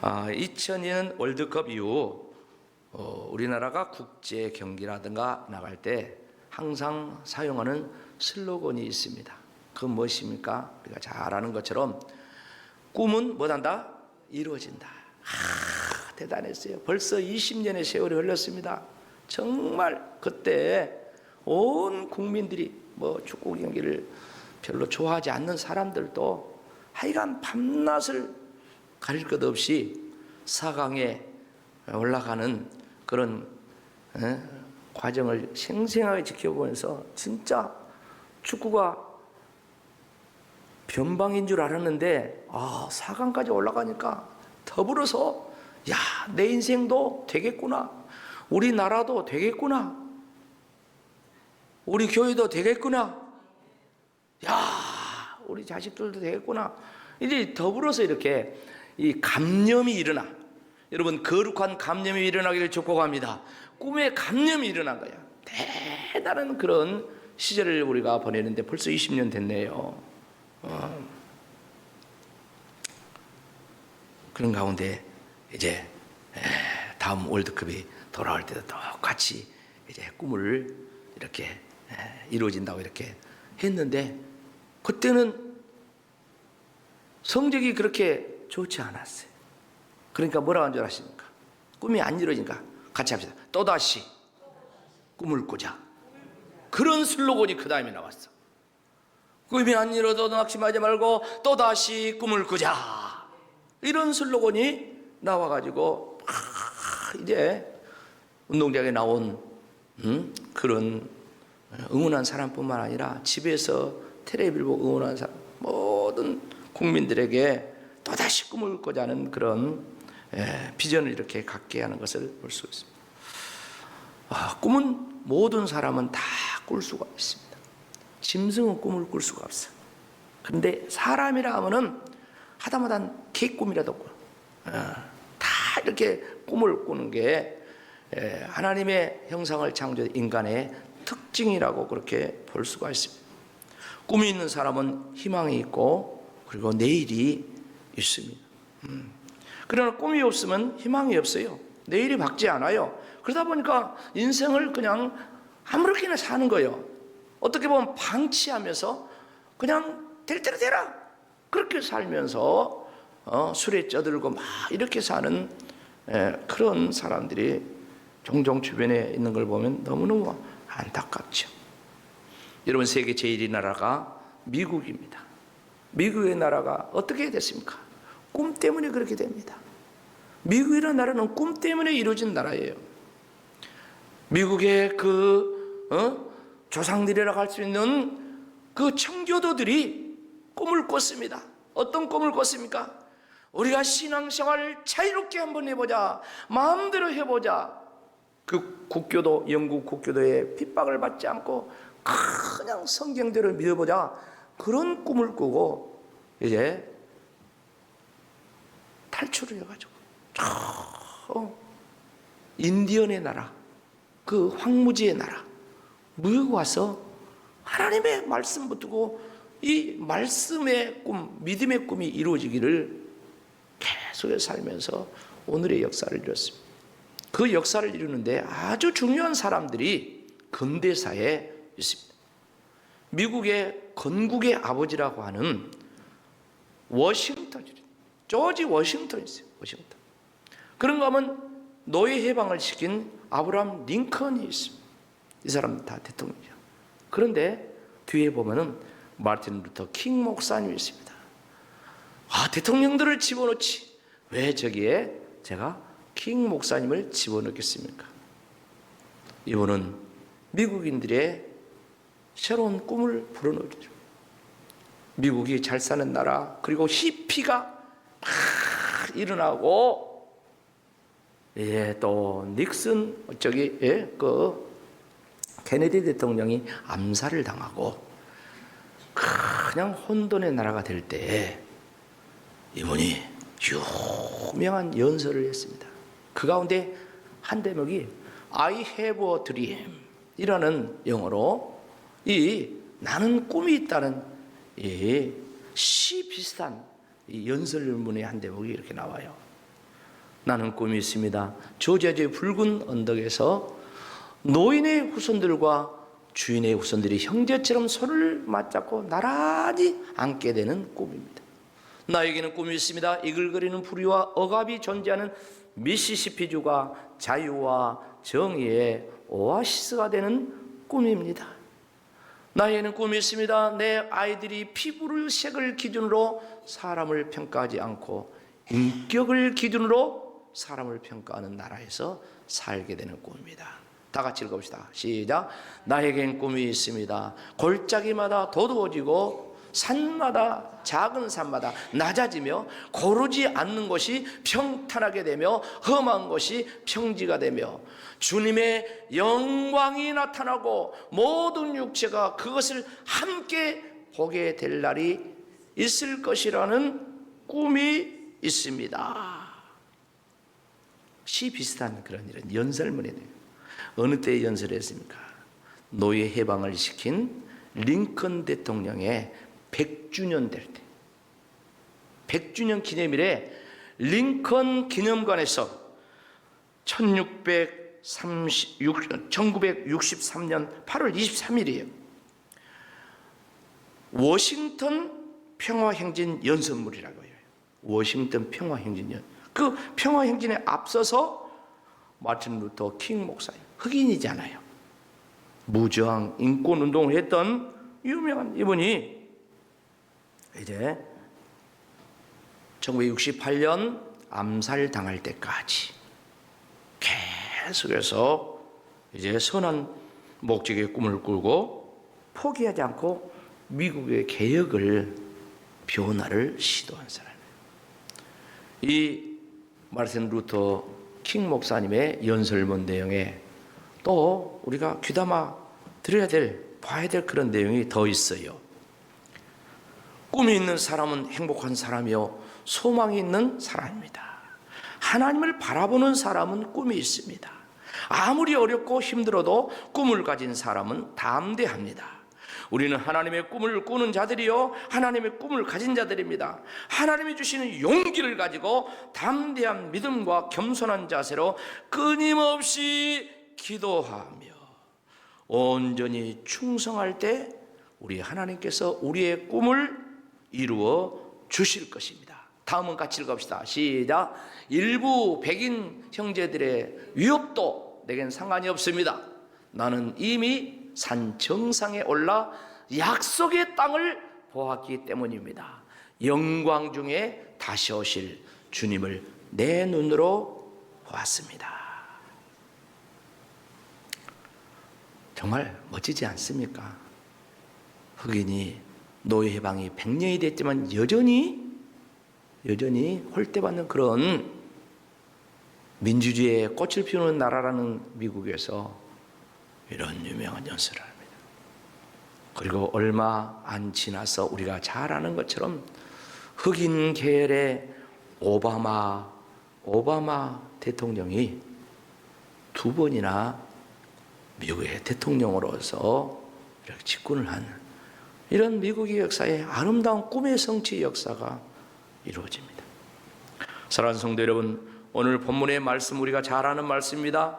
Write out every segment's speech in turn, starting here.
2002년 월드컵 이후 우리나라가 국제 경기라든가 나갈 때 항상 사용하는 슬로건이 있습니다. 그건 무엇입니까? 우리가 잘 아는 것처럼 꿈은 뭐단다? 이루어진다. 대단했어요. 벌써 20년의 세월이 흘렀습니다. 정말 그때 온 국민들이 축구 경기를 별로 좋아하지 않는 사람들도 하여간 밤낮을 가릴 것 없이 4강에 올라가는 그런 과정을 생생하게 지켜보면서 진짜 축구가 변방인 줄 알았는데 4강까지 올라가니까 더불어서 내 인생도 되겠구나, 우리나라도 되겠구나, 우리 교회도 되겠구나, 우리 자식들도 되겠구나, 이제 더불어서 이렇게 이 감염이 일어나. 여러분, 거룩한 감염이 일어나기를 축복합니다. 꿈에 감염이 일어난 거야. 대단한 그런 시절을 우리가 보내는데 벌써 20년 됐네요. 그런 가운데 이제 다음 월드컵이 돌아올 때도 똑같이 이제 꿈을 이렇게 이루어진다고 이렇게 했는데, 그때는 성적이 그렇게 좋지 않았어요. 그러니까 뭐라고 한 줄 아십니까? 꿈이 안 이루어지니까 같이 합시다. 또다시 꿈을 꾸자. 그런 슬로건이 그 다음에 나왔어. 꿈이 안 이루어도 낙심하지 말고 또다시 꿈을 꾸자. 이런 슬로건이 나와가지고 이제 운동장에 나온 그런 응원한 사람뿐만 아니라 집에서 텔레비를 보고 응원한 사람, 모든 국민들에게 또다시 꿈을 꾸자는 그런 비전을 이렇게 갖게 하는 것을 볼 수 있습니다. 꿈은 모든 사람은 다 꿀 수가 있습니다. 짐승은 꿈을 꿀 수가 없어요. 그런데 사람이라 하면은 하다마다 개꿈이라도 꿔. 다 이렇게 꿈을 꾸는 게 하나님의 형상을 창조한 인간의 특징이라고 그렇게 볼 수가 있습니다. 꿈이 있는 사람은 희망이 있고 그리고 내일이 있습니다. 그러나 꿈이 없으면 희망이 없어요. 내일이 밝지 않아요. 그러다 보니까 인생을 그냥 아무렇게나 사는 거예요. 어떻게 보면 방치하면서 그냥 될 대로 되라 그렇게 살면서 술에 쪄들고 막 이렇게 사는 그런 사람들이 종종 주변에 있는 걸 보면 너무너무 안타깝죠. 여러분, 세계 제1위 나라가 미국입니다. 미국의 나라가 어떻게 됐습니까? 꿈 때문에 그렇게 됩니다. 미국이라는 나라는 꿈 때문에 이루어진 나라예요. 미국의 조상들이라고 할 수 있는 그 청교도들이 꿈을 꿨습니다. 어떤 꿈을 꿨습니까? 우리가 신앙생활을 자유롭게 한번 해보자, 마음대로 해보자. 그 국교도, 영국 국교도의 핍박을 받지 않고 그냥 성경대로 믿어보자, 그런 꿈을 꾸고 이제 탈출을 해가지고 인디언의 나라, 그 황무지의 나라 미국 와서 하나님의 말씀 붙들고 이 말씀의 꿈, 믿음의 꿈이 이루어지기를 계속해서 살면서 오늘의 역사를 이뤘습니다. 그 역사를 이루는데 아주 중요한 사람들이 근대사에 있습니다. 미국의 건국의 아버지라고 하는 조지 워싱턴이 있어요. 워싱턴. 그런가 하면 노예 해방을 시킨 아브라함 링컨이 있습니다. 이 사람 다 대통령이죠. 그런데 뒤에 보면은 마틴 루터 킹 목사님이 있습니다. 대통령들을 집어넣지 왜 저기에 제가 킹 목사님을 집어넣겠습니까? 이분은 미국인들의 새로운 꿈을 불어넣죠. 미국이 잘 사는 나라, 그리고 히피가 막 일어나고, 또 닉슨 그 케네디 대통령이 암살을 당하고 그냥 혼돈의 나라가 될 때 이분이 유명한 연설을 했습니다. 그 가운데 한 대목이 I have a dream 이라는 영어로 나는 꿈이 있다는 시 비슷한 이 연설문의 한 대목이 이렇게 나와요. 나는 꿈이 있습니다. 조지아주의 붉은 언덕에서 노인의 후손들과 주인의 후손들이 형제처럼 손을 맞잡고 나란히 앉게 되는 꿈입니다. 나에게는 꿈이 있습니다. 이글거리는 부리와 억압이 존재하는 미시시피주가 자유와 정의의 오아시스가 되는 꿈입니다. 나에게는 꿈이 있습니다. 내 아이들이 피부를 색을 기준으로 사람을 평가하지 않고 인격을 기준으로 사람을 평가하는 나라에서 살게 되는 꿈입니다. 다 같이 읽어봅시다. 시작. 나에겐 꿈이 있습니다. 골짜기마다 도두어지고 산마다 작은 산마다 낮아지며 고르지 않는 것이 평탄하게 되며 험한 것이 평지가 되며 주님의 영광이 나타나고 모든 육체가 그것을 함께 보게 될 날이 있을 것이라는 꿈이 있습니다. 시 비슷한 그런 일은 연설문이네요. 어느 때 연설했습니까? 노예 해방을 시킨 링컨 대통령의 100주년 될 때, 100주년 기념일에 링컨 기념관에서 1963년 8월 23일이에요. 워싱턴 평화행진 연설문이라고 해요. 워싱턴 평화행진 그 평화행진에 앞서서 마틴 루터 킹 목사님, 흑인이잖아요. 무저항 인권운동을 했던 유명한 이분이 이제 1968년 암살당할 때까지 계속해서 이제 선한 목적의 꿈을 꾸고 포기하지 않고 미국의 개혁을 변화를 시도한 사람이에요. 이 마틴 루터 킹 목사님의 연설문 내용에 또 우리가 귀담아 들어야 될, 봐야 될 그런 내용이 더 있어요. 꿈이 있는 사람은 행복한 사람이요 소망이 있는 사람입니다. 하나님을 바라보는 사람은 꿈이 있습니다. 아무리 어렵고 힘들어도 꿈을 가진 사람은 담대합니다. 우리는 하나님의 꿈을 꾸는 자들이요 하나님의 꿈을 가진 자들입니다. 하나님이 주시는 용기를 가지고 담대한 믿음과 겸손한 자세로 끊임없이 기도하며 온전히 충성할 때 우리 하나님께서 우리의 꿈을 이루어 주실 것입니다. 다음은 같이 읽읍시다. 시작. 일부 백인 형제들의 위협도 내겐 상관이 없습니다. 나는 이미 산 정상에 올라 약속의 땅을 보았기 때문입니다. 영광 중에 다시 오실 주님을 내 눈으로 보았습니다. 정말 멋지지 않습니까? 흑인이 노예 해방이 100년이 됐지만 여전히 홀대받는 그런 민주주의의 꽃을 피우는 나라라는 미국에서 이런 유명한 연설을 합니다. 그리고 얼마 안 지나서 우리가 잘 아는 것처럼 흑인 계열의 오바마 대통령이 2번이나 미국의 대통령으로서 이렇게 집권을 하는 이런 미국의 역사에 아름다운 꿈의 성취 역사가 이루어집니다. 사랑하는 성도 여러분, 오늘 본문의 말씀 우리가 잘 아는 말씀입니다.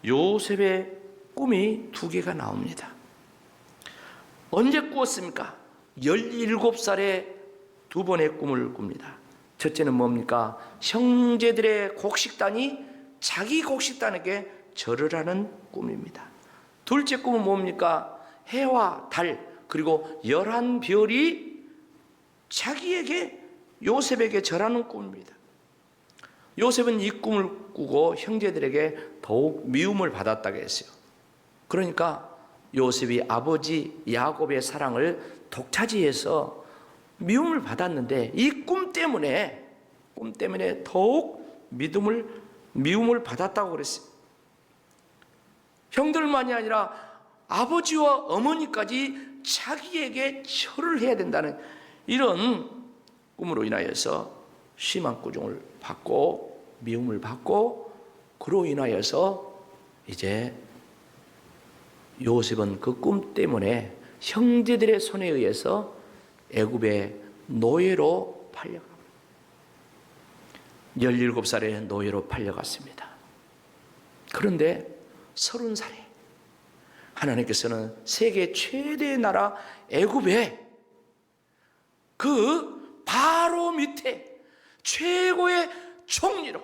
요셉의 꿈이 2개가 나옵니다. 언제 꾸었습니까? 17살에 2번의 꿈을 꿉니다. 첫째는 뭡니까? 형제들의 곡식단이 자기 곡식단에게 절을 하는 꿈입니다. 둘째 꿈은 뭡니까? 해와 달 그리고 11별이 자기에게 요셉에게 절하는 꿈입니다. 요셉은 이 꿈을 꾸고 형제들에게 더욱 미움을 받았다고 했어요. 그러니까 요셉이 아버지 야곱의 사랑을 독차지해서 미움을 받았는데 이 꿈 때문에 더욱 미움을 받았다고 그랬어요. 형들만이 아니라 아버지와 어머니까지 자기에게 절을 해야 된다는 이런 꿈으로 인하여서 심한 꾸중을 받고 미움을 받고 그로 인하여서 이제 요셉은 그 꿈 때문에 형제들의 손에 의해서 애굽의 노예로 팔려갑니다. 17살에 노예로 팔려갔습니다. 그런데 30살에 하나님께서는 세계 최대의 나라 애굽에 그 바로 밑에 최고의 총리로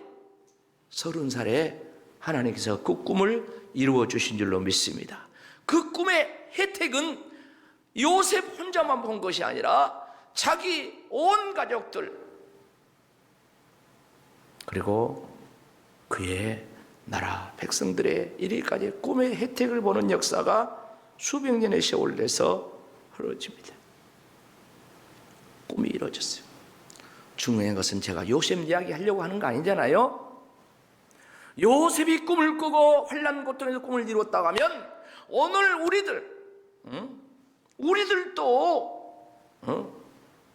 30살에 하나님께서 그 꿈을 이루어 주신 줄로 믿습니다. 그 꿈의 혜택은 요셉 혼자만 본 것이 아니라 자기 온 가족들, 그리고 그의 나라 백성들의 이르기까지 꿈의 혜택을 보는 역사가 수백 년의 세월에서 흐려집니다. 꿈이 이루어졌어요. 중요한 것은 제가 요셉 이야기 하려고 하는 거 아니잖아요. 요셉이 꿈을 꾸고 환난 고통에서 꿈을 이루었다고 하면 오늘 우리들도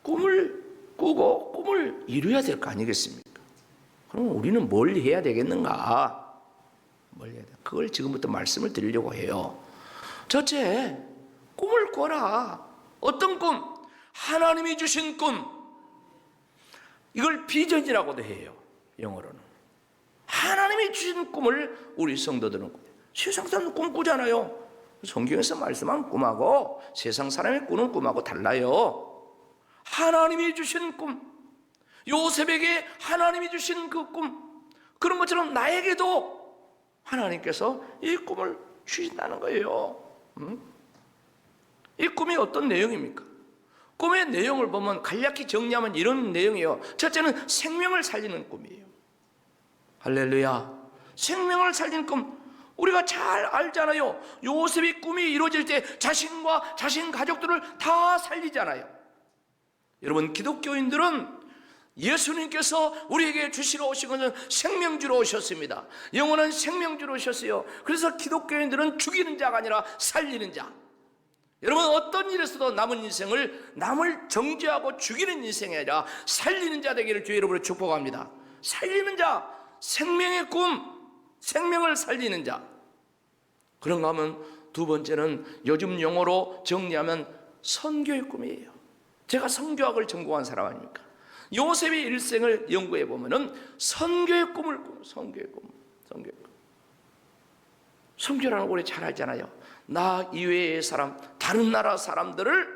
꿈을 꾸고 꿈을 이루어야 될 거 아니겠습니까? 그럼 우리는 뭘 해야 되겠는가? 그걸 지금부터 말씀을 드리려고 해요. 첫째, 꿈을 꿔라. 어떤 꿈? 하나님이 주신 꿈. 이걸 비전이라고도 해요. 영어로는. 하나님이 주신 꿈을 우리 성도들은 세상 사람은 꿈 꾸잖아요. 성경에서 말씀한 꿈하고 세상 사람의 꾸는 꿈하고 달라요. 하나님이 주신 꿈, 요셉에게 하나님이 주신 그 꿈, 그런 것처럼 나에게도 하나님께서 이 꿈을 주신다는 거예요. 이 꿈이 어떤 내용입니까? 꿈의 내용을 보면 간략히 정리하면 이런 내용이에요. 첫째는 생명을 살리는 꿈이에요. 할렐루야. 생명을 살리는 꿈. 우리가 잘 알잖아요. 요셉의 꿈이 이루어질 때 자신과 자신 가족들을 다 살리잖아요. 여러분, 기독교인들은 예수님께서 우리에게 주시러 오신 것은 생명 주러 오셨습니다. 영원한 생명 주러 오셨어요. 그래서 기독교인들은 죽이는 자가 아니라 살리는 자. 여러분, 어떤 일에서도 남은 인생을 남을 정죄하고 죽이는 인생이 아니라 살리는 자 되기를 주의 이름으로 축복합니다. 살리는 자, 생명의 꿈, 생명을 살리는 자. 그런가 하면 두 번째는 요즘 용어로 정리하면 선교의 꿈이에요. 제가 선교학을 전공한 사람 아닙니까? 요셉의 일생을 연구해 보면은 선교의 꿈을 꾸고, 선교의 꿈. 선교라는 거 우리 잘 알잖아요. 나 이외의 사람, 다른 나라 사람들을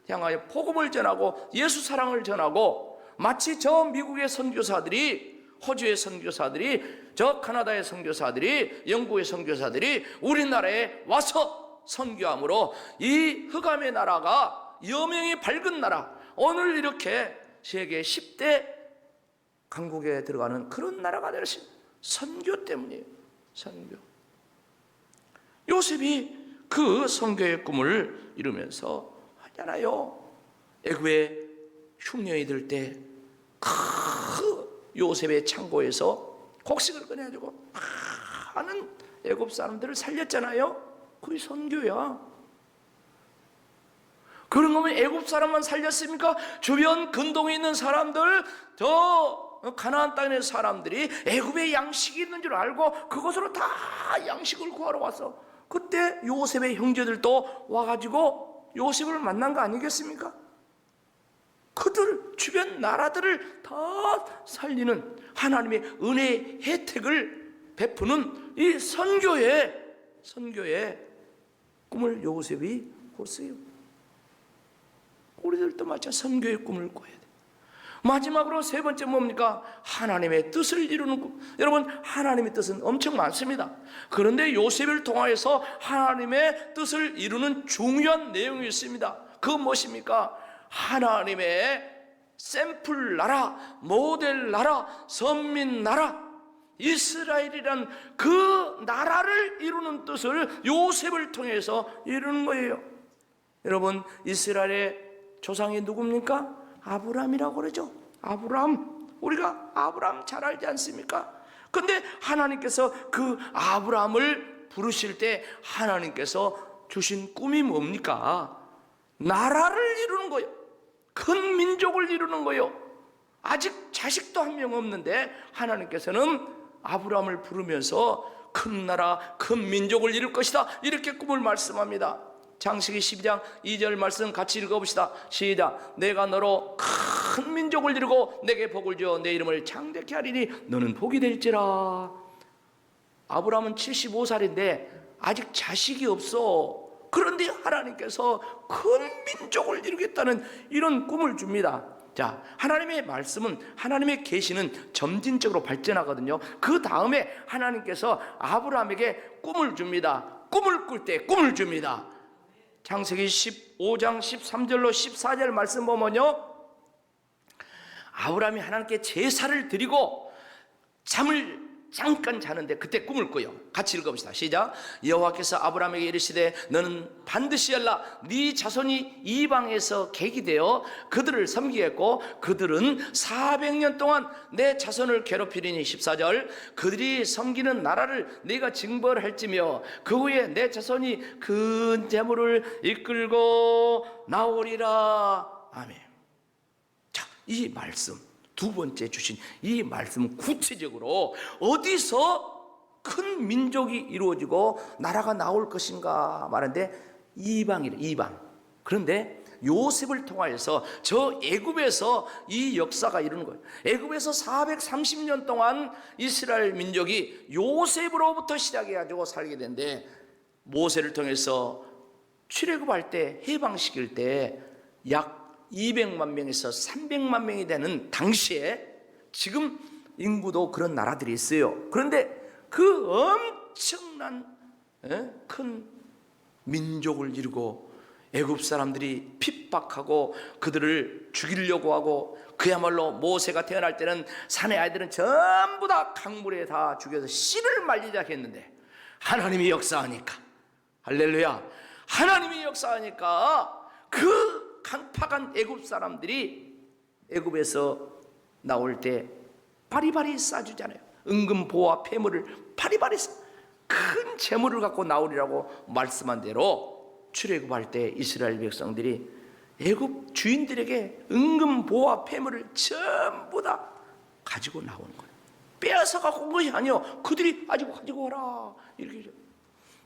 향하여 복음을 전하고 예수 사랑을 전하고, 마치 저 미국의 선교사들이, 호주의 선교사들이, 저 카나다의 선교사들이, 영국의 선교사들이 우리나라에 와서 선교함으로 이 흑암의 나라가 여명이 밝은 나라, 오늘 이렇게 세계 10대 강국에 들어가는 그런 나라가 되신 선교 때문이에요. 선교. 요셉이 그 선교의 꿈을 이루면서 하잖아요. 애굽에 흉년이 들 때 그 요셉의 창고에서 곡식을 꺼내가지고 많은 애굽 사람들을 살렸잖아요. 그게 선교야. 그런 거면 애굽 사람만 살렸습니까? 주변 근동에 있는 사람들, 저 가나안 땅의 사람들이 애굽에 양식이 있는 줄 알고 그곳으로 다 양식을 구하러 왔어. 그때 요셉의 형제들도 와가지고 요셉을 만난 거 아니겠습니까? 그들 주변 나라들을 다 살리는 하나님의 은혜의 혜택을 베푸는 이 선교의 꿈을 요셉이 꿨어요. 우리들도 마찬가지로 선교의 꿈을 꿔야 돼. 마지막으로 세 번째 뭡니까? 하나님의 뜻을 이루는 꿈. 여러분, 하나님의 뜻은 엄청 많습니다. 그런데 요셉을 통하여서 하나님의 뜻을 이루는 중요한 내용이 있습니다. 그건 무엇입니까? 하나님의 샘플 나라, 모델 나라, 선민 나라, 이스라엘이란 그 나라를 이루는 뜻을 요셉을 통해서 이루는 거예요. 여러분, 이스라엘의 조상이 누굽니까? 아브람이라고 그러죠. 아브람. 우리가 아브람 잘 알지 않습니까? 근데 하나님께서 그 아브람을 부르실 때 하나님께서 주신 꿈이 뭡니까? 나라를 이루는 거예요. 큰 민족을 이루는 거예요. 아직 자식도 한 명 없는데 하나님께서는 아브람을 부르면서 큰 나라, 큰 민족을 이룰 것이다, 이렇게 꿈을 말씀합니다. 창세기 12장 2절 말씀 같이 읽어봅시다. 시작. 내가 너로 큰 민족을 이루고 내게 복을 주어 내 이름을 창대케 하리니 너는 복이 될지라. 아브라함은 75살인데 아직 자식이 없어. 그런데 하나님께서 큰 민족을 이루겠다는 이런 꿈을 줍니다. 자, 하나님의 말씀은, 하나님의 계시는 점진적으로 발전하거든요. 그 다음에 하나님께서 아브라함에게 꿈을 줍니다. 꿈을 꿀 때 꿈을 줍니다. 창세기 15장 13절로 14절 말씀 보면요, 아브라함이 하나님께 제사를 드리고 잠을 잠깐 자는데 그때 꿈을 꿔요. 같이 읽어봅시다. 시작. 여호와께서 아브라함에게 이르시되 너는 반드시 일어나 네 자손이 이방에서 객이 되어 그들을 섬기겠고 그들은 400년 동안 내 자손을 괴롭히리니. 14절. 그들이 섬기는 나라를 네가 징벌할지며 그 후에 내 자손이 큰 재물을 이끌고 나오리라. 아멘. 자, 이 말씀, 두 번째 주신 이 말씀은 구체적으로 어디서 큰 민족이 이루어지고 나라가 나올 것인가 말하는데 이방이래, 이방. 그런데 요셉을 통하여서 저 애굽에서 이 역사가 이루는 거예요. 애굽에서 430년 동안 이스라엘 민족이 요셉으로부터 시작해가지고 살게 된데, 모세를 통해서 출애굽할 때, 해방시킬 때 약 200만 명에서 300만 명이 되는 당시에, 지금 인구도 그런 나라들이 있어요. 그런데 그 엄청난 큰 민족을 이루고 애굽 사람들이 핍박하고 그들을 죽이려고 하고, 그야말로 모세가 태어날 때는 산의 아이들은 전부 다 강물에 다 죽여서 씨를 말리자 했는데, 하나님이 역사하니까, 할렐루야, 하나님이 역사하니까 그 강팍한 애굽 사람들이 애굽에서 나올 때 바리바리 싸주잖아요. 은금 보화 폐물을 바리바리 큰 재물을 갖고 나오리라고 말씀한 대로 출애굽할 때 이스라엘 백성들이 애굽 주인들에게 은금 보화 폐물을 전부 다 가지고 나오는 거예요. 빼앗아 갖고 온 것이 아니요, 그들이 가지고 와라, 이렇게.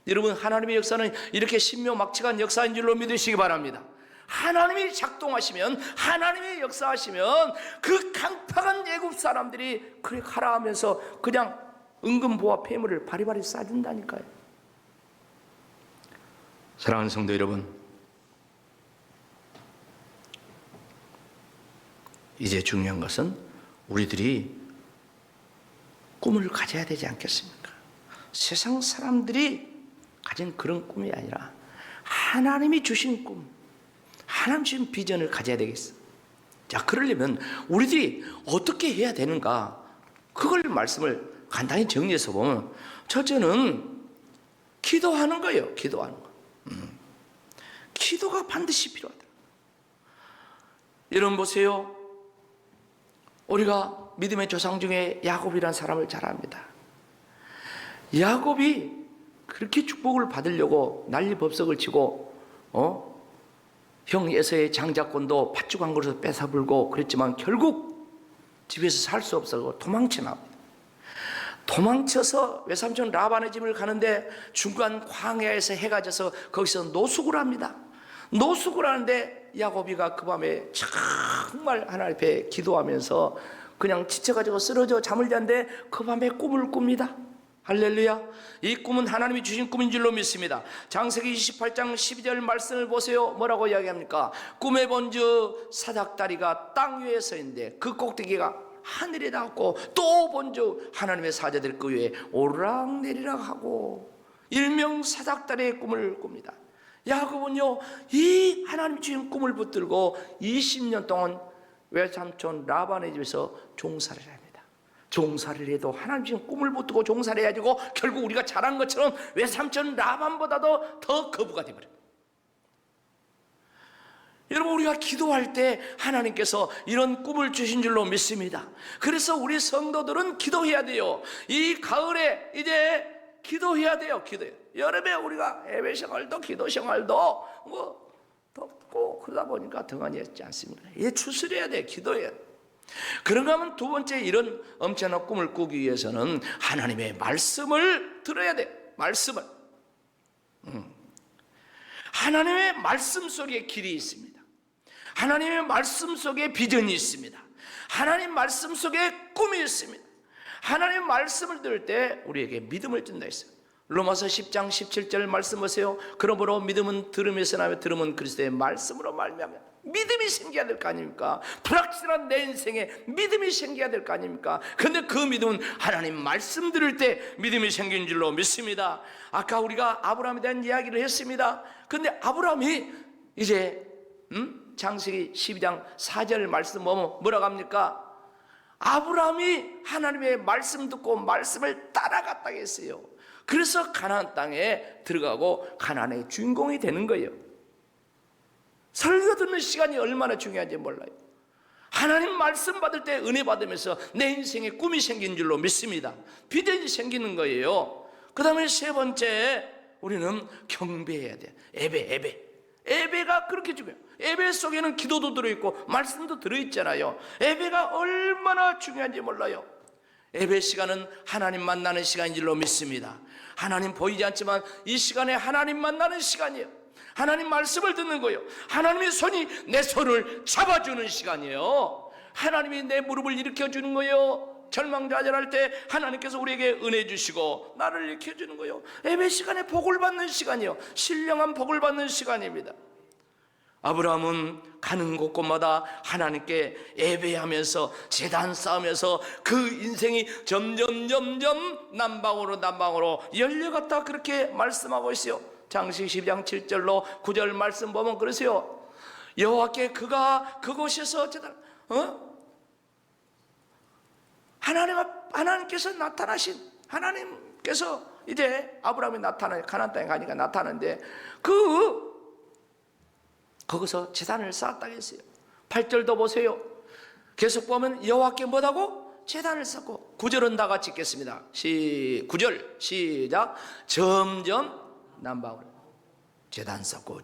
여러분, 하나님의 역사는 이렇게 신묘막측한 역사인 줄로 믿으시기 바랍니다. 하나님이 작동하시면, 하나님이 역사하시면 그 강팍한 애굽 사람들이 그래 가라 하면서 그냥 은금보화 폐물을 바리바리 싸준다니까요. 사랑하는 성도 여러분, 이제 중요한 것은 우리들이 꿈을 가져야 되지 않겠습니까? 세상 사람들이 가진 그런 꿈이 아니라 하나님이 주신 꿈, 하나님 주신 비전을 가져야 되겠어. 자, 그러려면 우리들이 어떻게 해야 되는가, 그걸 말씀을 간단히 정리해서 보면, 첫째는 기도하는 거예요. 기도하는 거. 기도가 반드시 필요하다. 여러분 보세요. 우리가 믿음의 조상 중에 야곱이라는 사람을 잘 압니다. 야곱이 그렇게 축복을 받으려고 난리법석을 치고 형 에서의 장자권도 팥죽 한 그릇을 뺏어불고 그랬지만 결국 집에서 살 수 없어서 도망쳐 나옵니다. 도망쳐서 외삼촌 라반의 집을 가는데 중간 광야에서 해가 져서 거기서 노숙을 합니다. 노숙을 하는데 야곱이가 그 밤에 정말 하나님 앞에 기도하면서 그냥 지쳐가지고 쓰러져 잠을 자는데 그 밤에 꿈을 꿉니다. 할렐루야. 이 꿈은 하나님이 주신 꿈인 줄로 믿습니다. 창세기 28장 12절 말씀을 보세요. 뭐라고 이야기합니까? 꿈에 본즉 사닥다리가 땅 위에 서 있는데 그 꼭대기가 하늘에 닿았고, 또 본즉 하나님의 사자들 그 위에 오르락내리락 하고, 일명 사닥다리의 꿈을 꿉니다. 야곱은요, 이 하나님 주신 꿈을 붙들고 20년 동안 외삼촌 라반의 집에서 종사를 합니다. 종사를 해도 하나님 주신 꿈을 붙들고 종사를 해가지고 결국 우리가 잘한 것처럼 외삼촌 라반보다도 더 거부가 되어버려요. 여러분, 우리가 기도할 때 하나님께서 이런 꿈을 주신 줄로 믿습니다. 그래서 우리 성도들은 기도해야 돼요. 이 가을에 이제 기도해야 돼요. 기도해요. 여름에 우리가 예배 생활도 기도 생활도 덥고 그러다 보니까 등한히 했지 않습니까? 이제 추스려야 돼. 기도해야 돼. 그런가 하면 두 번째, 이런 엄청난 꿈을 꾸기 위해서는 하나님의 말씀을 들어야 돼. 말씀을. 하나님의 말씀 속에 길이 있습니다. 하나님의 말씀 속에 비전이 있습니다. 하나님 말씀 속에 꿈이 있습니다. 하나님 말씀을 들을 때 우리에게 믿음을 준다 했어요. 로마서 10장 17절 말씀 보세요. 그러므로 믿음은 들음에서 나며 들음은 그리스도의 말씀으로 말미암아. 믿음이 생겨야 될 거 아닙니까? 불확실한 내 인생에 믿음이 생겨야 될 거 아닙니까? 그런데 그 믿음은 하나님 말씀 들을 때 믿음이 생긴 줄로 믿습니다. 아까 우리가 아브라함에 대한 이야기를 했습니다. 그런데 아브라함이 이제 창세기 12장 4절 말씀 보면 뭐라고 합니까? 아브라함이 하나님의 말씀 듣고 말씀을 따라갔다고 했어요. 그래서 가나안 땅에 들어가고 가나안의 주인공이 되는 거예요. 설교 듣는 시간이 얼마나 중요한지 몰라요. 하나님 말씀 받을 때 은혜 받으면서 내 인생에 꿈이 생긴 줄로 믿습니다. 비전이 생기는 거예요. 그 다음에 세 번째, 우리는 경배해야 돼. 예배가 그렇게 중요해요. 예배 속에는 기도도 들어있고 말씀도 들어있잖아요. 예배가 얼마나 중요한지 몰라요. 예배 시간은 하나님 만나는 시간인 줄로 믿습니다. 하나님 보이지 않지만 이 시간에 하나님 만나는 시간이에요. 하나님 말씀을 듣는 거예요. 하나님의 손이 내 손을 잡아주는 시간이에요. 하나님이 내 무릎을 일으켜주는 거예요. 절망좌절할 때 하나님께서 우리에게 은혜 주시고 나를 일으켜주는 거예요. 예배 시간에 복을 받는 시간이에요. 신령한 복을 받는 시간입니다. 아브라함은 가는 곳곳마다 하나님께 예배하면서 제단 쌓으면서 그 인생이 점점 난방으로 열려갔다 그렇게 말씀하고 있어요. 창세기 12장 7절로 9절 말씀 보면 그러세요. 여호와께 그가 그곳에서 제단 하나님께서 나타나신 하나님께서 이제 아브라함이 가나안 땅에 가니까 나타나는데 거기서 제단을 쌓았다고 했어요. 8절도 보세요. 계속 보면 여호와께 뭐라고? 제단을 쌓고 9절은 다 같이 읽겠습니다. 9절 시작. 점점 남방으로 제단 쌓고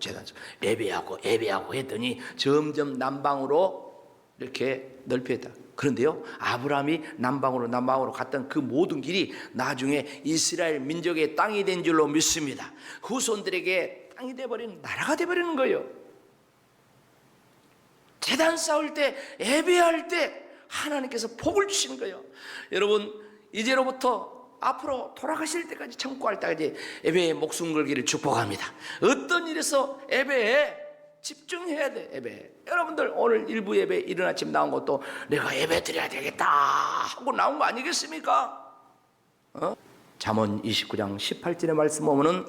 예배하고 했더니 점점 남방으로 이렇게 넓혀졌다. 그런데요, 아브라함이 남방으로 갔던 그 모든 길이 나중에 이스라엘 민족의 땅이 된 줄로 믿습니다. 후손들에게 땅이 돼버리는, 나라가 돼버리는 거예요. 제단 쌓을 때, 예배할 때 하나님께서 복을 주시는 거예요. 여러분, 이제로부터 앞으로 돌아가실 때까지, 천국할 때까지 예배에 목숨 걸기를 축복합니다. 어떤 일에서 예배에 집중해야 돼. 예배. 여러분들 오늘 일부 예배 이른 아침 나온 것도 내가 예배 드려야 되겠다 하고 나온 거 아니겠습니까? 잠언 29장 18절의 말씀 보면은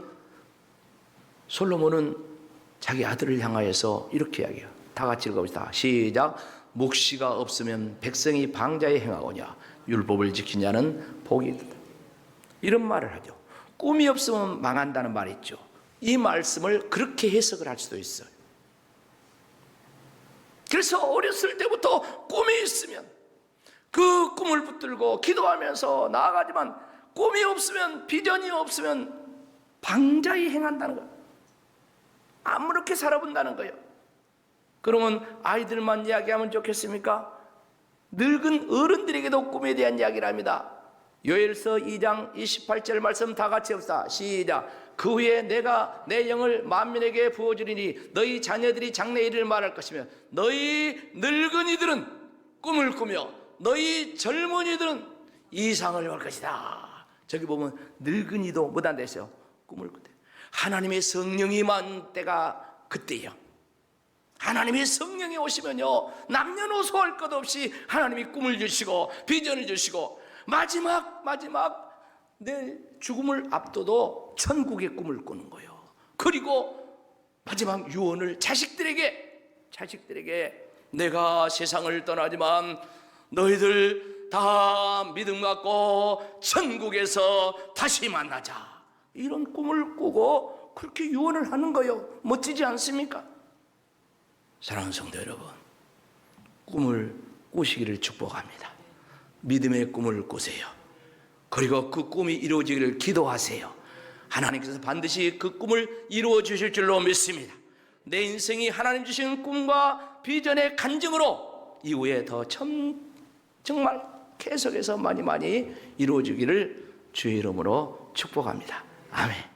솔로몬은 자기 아들을 향하여서 이렇게 이야기해요. 다 같이 읽어봅시다. 시작. 묵시가 없으면 백성이 방자에 행하거냐 율법을 지킨 자는 복이 있다. 이런 말을 하죠. 꿈이 없으면 망한다는 말이 있죠. 이 말씀을 그렇게 해석을 할 수도 있어요. 그래서 어렸을 때부터 꿈이 있으면 그 꿈을 붙들고 기도하면서 나아가지만 꿈이 없으면, 비전이 없으면 방자히 행한다는 거예요. 아무렇게 살아본다는 거예요. 그러면 아이들만 이야기하면 좋겠습니까? 늙은 어른들에게도 꿈에 대한 이야기를 합니다. 요엘서 2장 28절 말씀 다 같이 합시다. 시작. 그 후에 내가 내 영을 만민에게 부어주리니 너희 자녀들이 장래 일을 말할 것이며 너희 늙은이들은 꿈을 꾸며 너희 젊은이들은 이상을 볼 것이다. 저기 보면 늙은이도 못한다 했어요. 꿈을 꾼대. 하나님의 성령이 임한 때가 그때예요. 하나님의 성령이 오시면요, 남녀노소 할 것 없이 하나님이 꿈을 주시고 비전을 주시고 마지막 내 죽음을 앞둬도 천국의 꿈을 꾸는 거예요. 그리고 마지막 유언을 자식들에게 내가 세상을 떠나지만 너희들 다 믿음 갖고 천국에서 다시 만나자. 이런 꿈을 꾸고 그렇게 유언을 하는 거예요. 멋지지 않습니까? 사랑하는 성도 여러분, 꿈을 꾸시기를 축복합니다. 믿음의 꿈을 꾸세요. 그리고 그 꿈이 이루어지기를 기도하세요. 하나님께서 반드시 그 꿈을 이루어 주실 줄로 믿습니다. 내 인생이 하나님 주신 꿈과 비전의 간증으로 이후에 더 정말 계속해서 많이 이루어지기를 주의 이름으로 축복합니다. 아멘.